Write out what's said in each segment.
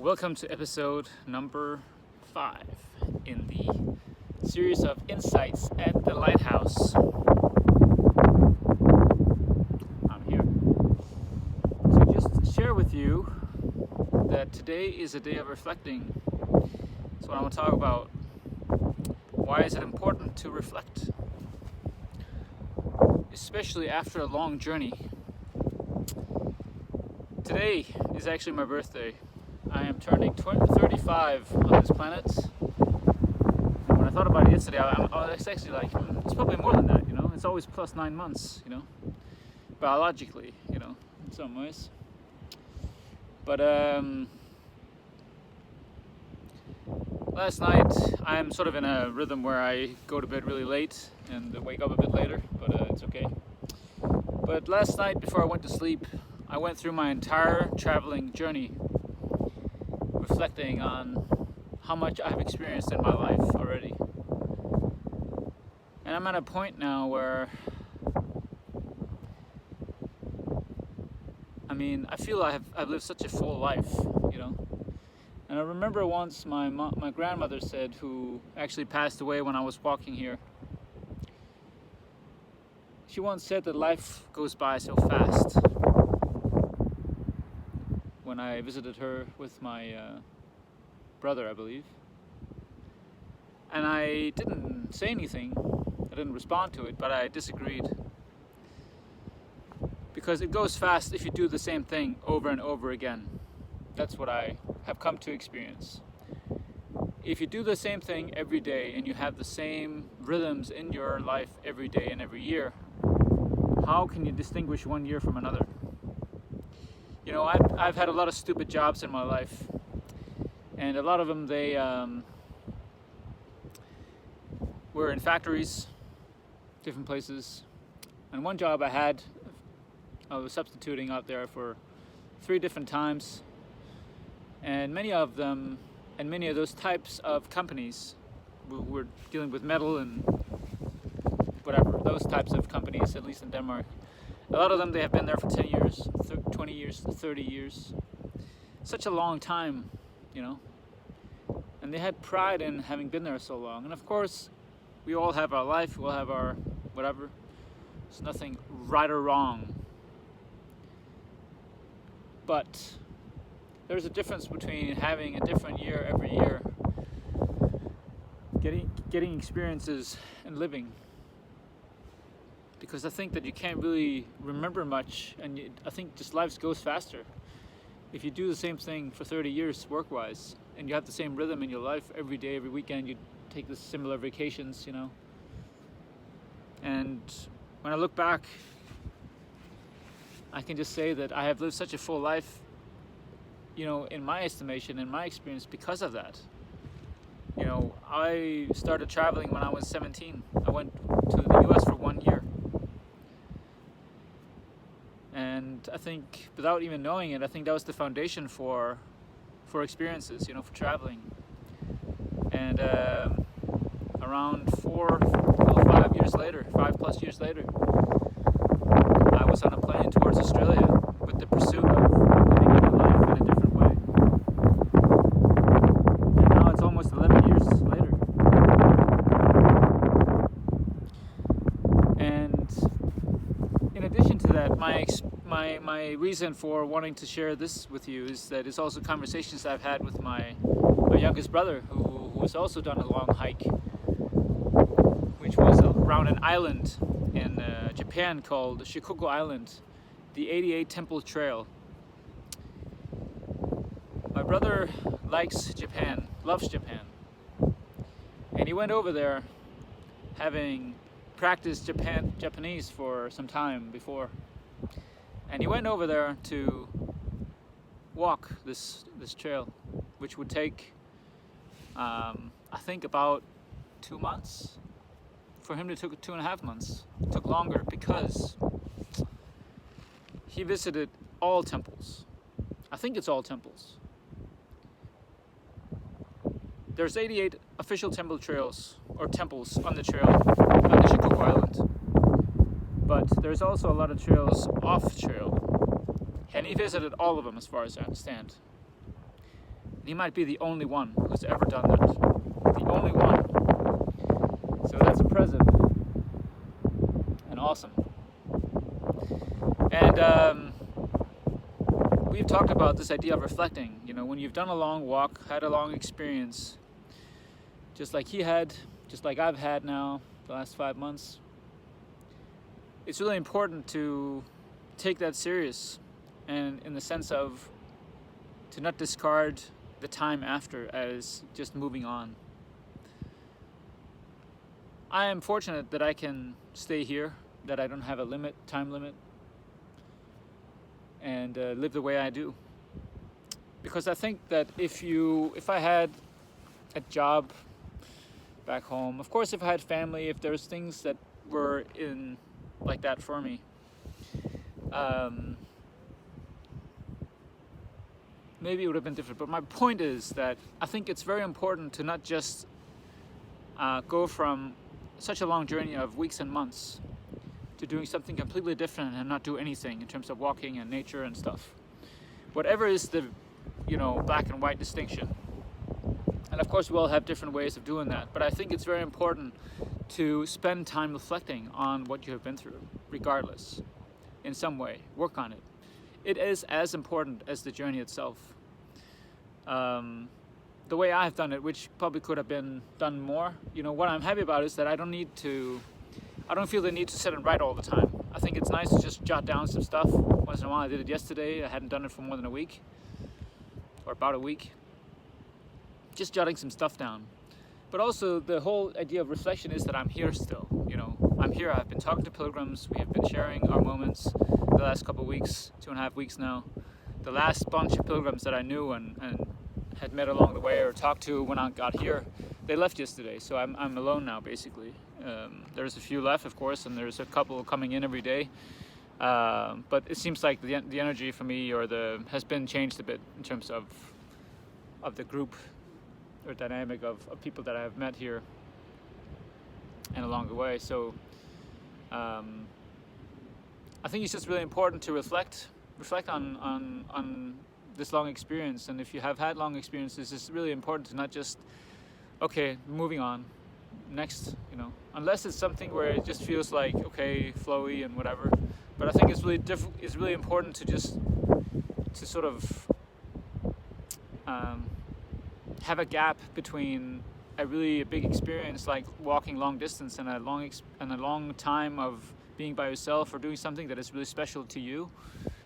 Welcome to episode number 5 in the series of Insights at the Lighthouse. I'm here to just share with you that today is a day of reflecting. That's what I want to talk about. Why is it important to reflect? Especially after a long journey. Today is actually my birthday. I am turning 35 on this planet. And when I thought about it yesterday, I was actually like, it's probably more than that, you know? It's always plus 9 months, you know? Biologically, you know, in some ways. But last night, I'm sort of in a rhythm where I go to bed really late and wake up a bit later, but it's okay. But last night, before I went to sleep, I went through my entire traveling journey, reflecting on how much I've experienced in my life already. And I'm at a point now where, I feel I've lived such a full life, you know. And I remember once my grandmother said, who actually passed away when I was walking here, she once said that life goes by so fast. When I visited her with my brother, I believe. And I didn't say anything, I didn't respond to it, but I disagreed. Because it goes fast if you do the same thing over and over again. That's what I have come to experience. If you do the same thing every day and you have the same rhythms in your life every day and every year, how can you distinguish one year from another? You know, I've had a lot of stupid jobs in my life, and a lot of them, they were in factories, different places. And one job I was substituting out there for 3 different times, and many of those types of companies were dealing with metal and whatever, those types of companies, at least in Denmark. A lot of them, they have been there for 10 years, 20 years, 30 years. Such a long time, you know. And they had pride in having been there so long. And of course, we all have our life, we all have our whatever. There's nothing right or wrong. But there's a difference between having a different year every year, getting experiences and living. Because I think that you can't really remember much, and I think just life goes faster. If you do the same thing for 30 years work-wise, and you have the same rhythm in your life every day, every weekend, you take the similar vacations, you know. And when I look back, I can just say that I have lived such a full life, you know, in my estimation, in my experience, because of that. You know, I started traveling when I was 17. I went to the US for 1 year. And I think, without even knowing it, I think that was the foundation for experiences, you know, for traveling. And around 5 years later, 5+ years later, I was on a plane towards Australia with the pursuit of living a life in a different way. And now it's almost 11 years later. And in addition to that, my reason for wanting to share this with you is that it's also conversations I've had with my youngest brother, who has also done a long hike, which was around an island in Japan called Shikoku Island, the 88 Temple Trail. My brother likes Japan, loves Japan, and he went over there having practiced Japanese for some time before. And he went over there to walk this trail, which would take, I think, about 2 months. For him, it took 2.5 months. It took longer because he visited all temples. I think it's all temples. There's 88 official temple trails, or temples on the trail on the Shikoku Island. But there's also a lot of trails off trail. And he visited all of them, as far as I understand. He might be the only one who's ever done that. The only one. So that's impressive and awesome. And we've talked about this idea of reflecting. You know, when you've done a long walk, had a long experience, just like he had, just like I've had now the last 5 months, it's really important to take that serious, and in the sense of to not discard the time after as just moving on. I am fortunate that I can stay here, that I don't have a time limit, and live the way I do. Because I think that if I had a job back home, of course if I had family, if there's things that were in like that for me, maybe it would have been different. But my point is that I think it's very important to not just go from such a long journey of weeks and months to doing something completely different and not do anything in terms of walking and nature and stuff. Whatever is the, black and white distinction. And of course we all have different ways of doing that, but I think it's very important to spend time reflecting on what you have been through, regardless, in some way. Work on it. It is as important as the journey itself. The way I've done it, which probably could have been done more, what I'm happy about is that I don't feel the need to sit and write all the time. I think it's nice to just jot down some stuff. Once in a while. I did it yesterday. I hadn't done it for more than a week, or about a week. Just jotting some stuff down. But also the whole idea of reflection is that I'm here still. I'm here. I've been talking to pilgrims. We have been sharing our moments the last couple of weeks, 2.5 weeks now. The last bunch of pilgrims that I knew and had met along the way or talked to when I got here, they left yesterday, so I'm alone now basically. There's a few left, of course, and there's a couple coming in every day. But it seems like the energy for me has been changed a bit in terms of the group or dynamic of people that I have met here and along the way. So I think it's just really important to reflect on this long experience. And if you have had long experiences, it's really important to not just, okay, moving on, next, unless it's something where it just feels like, okay, flowy and whatever. But I think it's really important to sort of have a gap between a really big experience like walking long distance and a long time of being by yourself or doing something that is really special to you,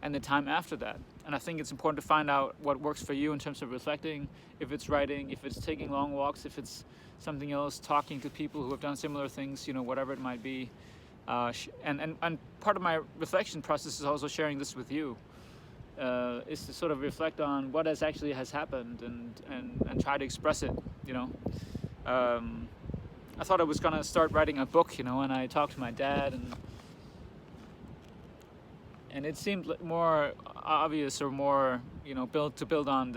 and the time after that. And I think it's important to find out what works for you in terms of reflecting, if it's writing, if it's taking long walks, if it's something else, talking to people who have done similar things, whatever it might be. And part of my reflection process is also sharing this with you, is to sort of reflect on what has happened and try to express it, I thought I was going to start writing a book, and I talked to my dad, and it seemed more obvious or more, build on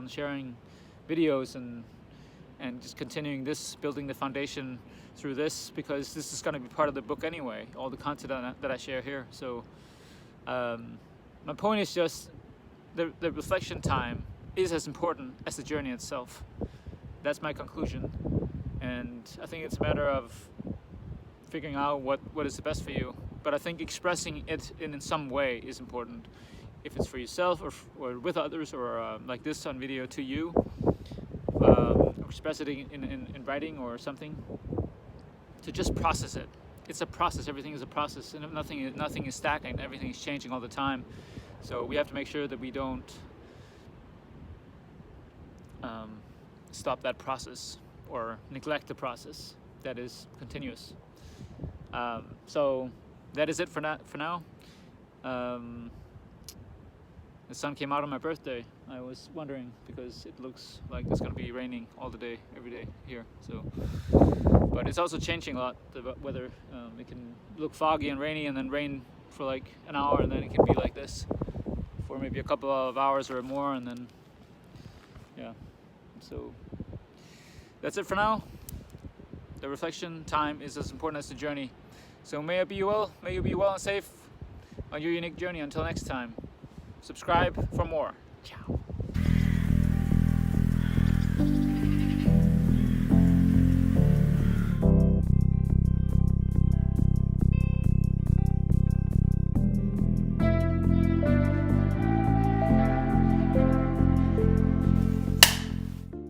sharing videos and just continuing this, building the foundation through this, because this is going to be part of the book anyway, all the content that I share here. So my point is just the reflection time is as important as the journey itself. That's my conclusion. And I think it's a matter of figuring out what is the best for you. But I think expressing it in some way is important. If it's for yourself or with others, or like this on video to you, or express it in writing or something, to just process it. It's a process. Everything is a process, and nothing is stagnant. Everything is changing all the time. So we have to make sure that we don't stop that process or neglect the process that is continuous. So that is it for now. The sun came out on my birthday. I was wondering, because it looks like it's going to be raining all the day, every day here. So, but it's also changing a lot, the weather. It can look foggy and rainy and then rain for like an hour, and then it can be like this for maybe a couple of hours or more, and then, yeah. So that's it for now. The reflection time is as important as the journey. So may you be well and safe on your unique journey. Until next time, subscribe for more. Ciao.